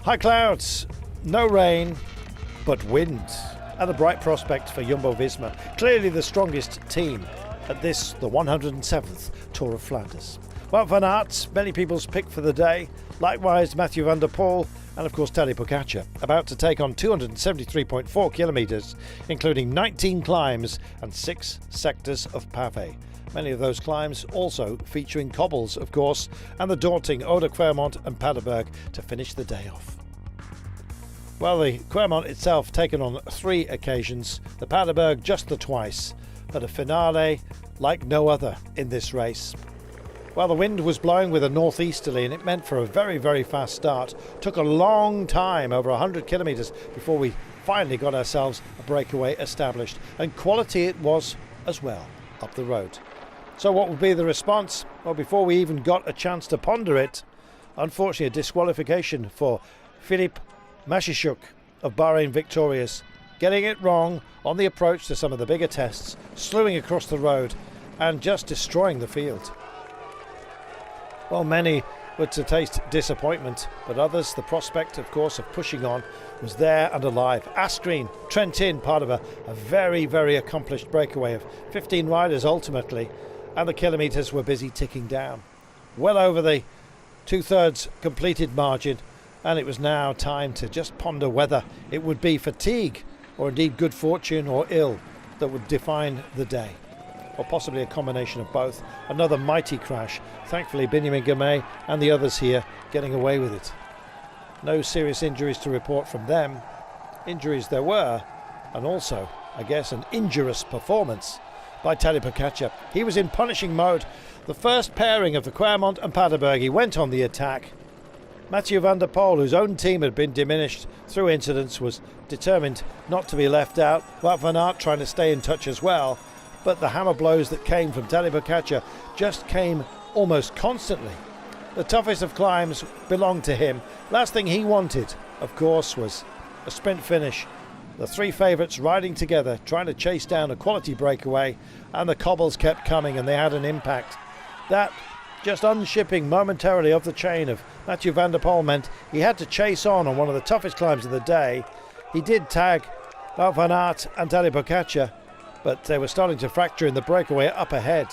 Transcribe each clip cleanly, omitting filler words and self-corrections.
High clouds, no rain, but wind, and a bright prospect for Jumbo-Visma. Clearly the strongest team at this, the 107th Tour of Flanders. Wout van Aert, many people's pick for the day. Likewise, Mathieu van der Poel, and of course Tadej Pogačar, about to take on 273.4 kilometres, including 19 climbs and 6 sectors of pavé. Many of those climbs also featuring cobbles, of course, and the daunting Oude Kwaremont and Paterberg to finish the day off. Well, the Kwaremont itself taken on 3 occasions, the Paterberg just the twice, but a finale like no other in this race. Well, the wind was blowing with a northeasterly, and it meant for a very, very fast start. Took a long time, over 100 kilometres, before we finally got ourselves a breakaway established. And quality it was as well, up the road. So what would be the response? Well, before we even got a chance to ponder it, unfortunately a disqualification for Filip Masishuk of Bahrain Victorious, getting it wrong on the approach to some of the bigger tests, slewing across the road and just destroying the field. Well, many were to taste disappointment, but others, the prospect, of course, of pushing on was there and alive. Asgreen, Trentin, part of a very, very accomplished breakaway of 15 riders ultimately, and the kilometres were busy ticking down. Well over the 2/3 completed margin, and it was now time to just ponder whether it would be fatigue or indeed good fortune or ill that would define the day, or possibly a combination of both. Another mighty crash. Thankfully, Benjamin Gamay and the others here getting away with it. No serious injuries to report from them. Injuries there were, and also, I guess, an injurious performance by Tadej Pogačar. He was in punishing mode. The first pairing of the Kwaremont and Paterberg, he went on the attack. Mathieu van der Poel, whose own team had been diminished through incidents, was determined not to be left out. Wout van Aert trying to stay in touch as well. But the hammer blows that came from Tadej Pogačar just came almost constantly. The toughest of climbs belonged to him. Last thing he wanted, of course, was a sprint finish. The 3 favourites riding together, trying to chase down a quality breakaway, and the cobbles kept coming and they had an impact. That just unshipping momentarily of the chain of Mathieu van der Poel meant he had to chase on one of the toughest climbs of the day. He did tag Wout van Aert and Tadej Pogačar, but they were starting to fracture in the breakaway up ahead.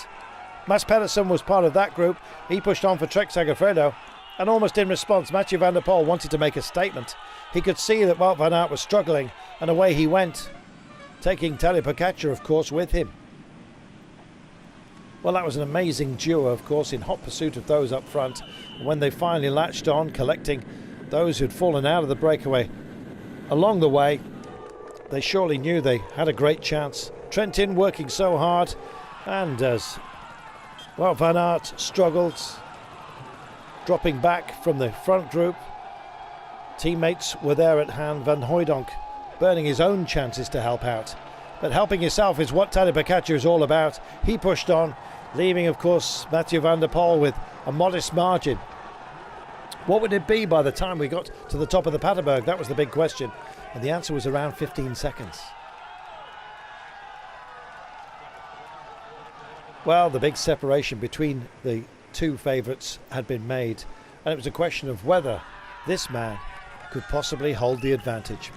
Mads Pedersen was part of that group. He pushed on for Trek Segafredo, and almost in response, Mathieu van der Poel wanted to make a statement. He could see that Wout van Aert was struggling, and away he went, taking Tadej Pogačar, of course, with him. Well, that was an amazing duo, of course, in hot pursuit of those up front. And when they finally latched on, collecting those who'd fallen out of the breakaway along the way, they surely knew they had a great chance. Trentin working so hard, and as Wout van Aert struggled, dropping back from the front group, teammates were there at hand. Van Hooijdonk burning his own chances to help out, but helping yourself is what Tadej Pogačar is all about. He pushed on, leaving of course Mathieu van der Poel with a modest margin. What would it be by the time we got to the top of the Paterberg? That was the big question, and the answer was around 15 seconds. Well, the big separation between the 2 favourites had been made, and it was a question of whether this man could possibly hold the advantage.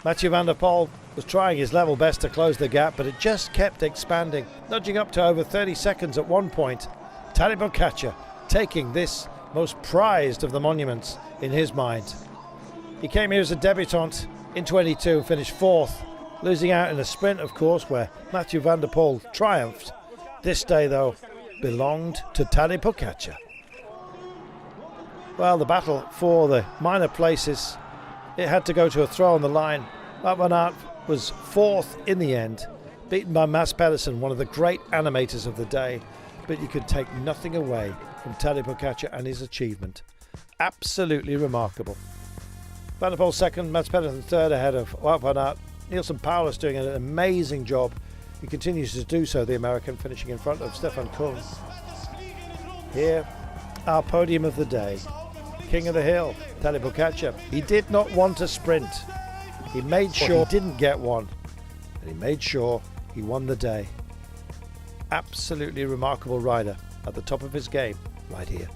Mathieu van der Poel was trying his level best to close the gap, but it just kept expanding, nudging up to over 30 seconds at one point. Tadej Pogačar taking this most prized of the monuments in his mind. He came here as a debutant in 22, finished 4th, losing out in a sprint, of course, where Mathieu van der Poel triumphed. This day, though, belonged to Tadej Pogačar. Well, the battle for the minor places, it had to go to a throw on the line. Wout van Aert was 4th in the end, beaten by Mads Pedersen, one of the great animators of the day. But you could take nothing away from Tadej Pogačar and his achievement. Absolutely remarkable. Van der Poel 2nd, Mads Pedersen 3rd ahead of Wout van Aert. Nielsen Paulus doing an amazing job. He continues to do so, the American, finishing in front of Stefan Kuhn. Here, our podium of the day. King of the hill, Tadej Pogačar. He did not want a sprint. He made sure he didn't get one, and he made sure he won the day. Absolutely remarkable rider at the top of his game right here.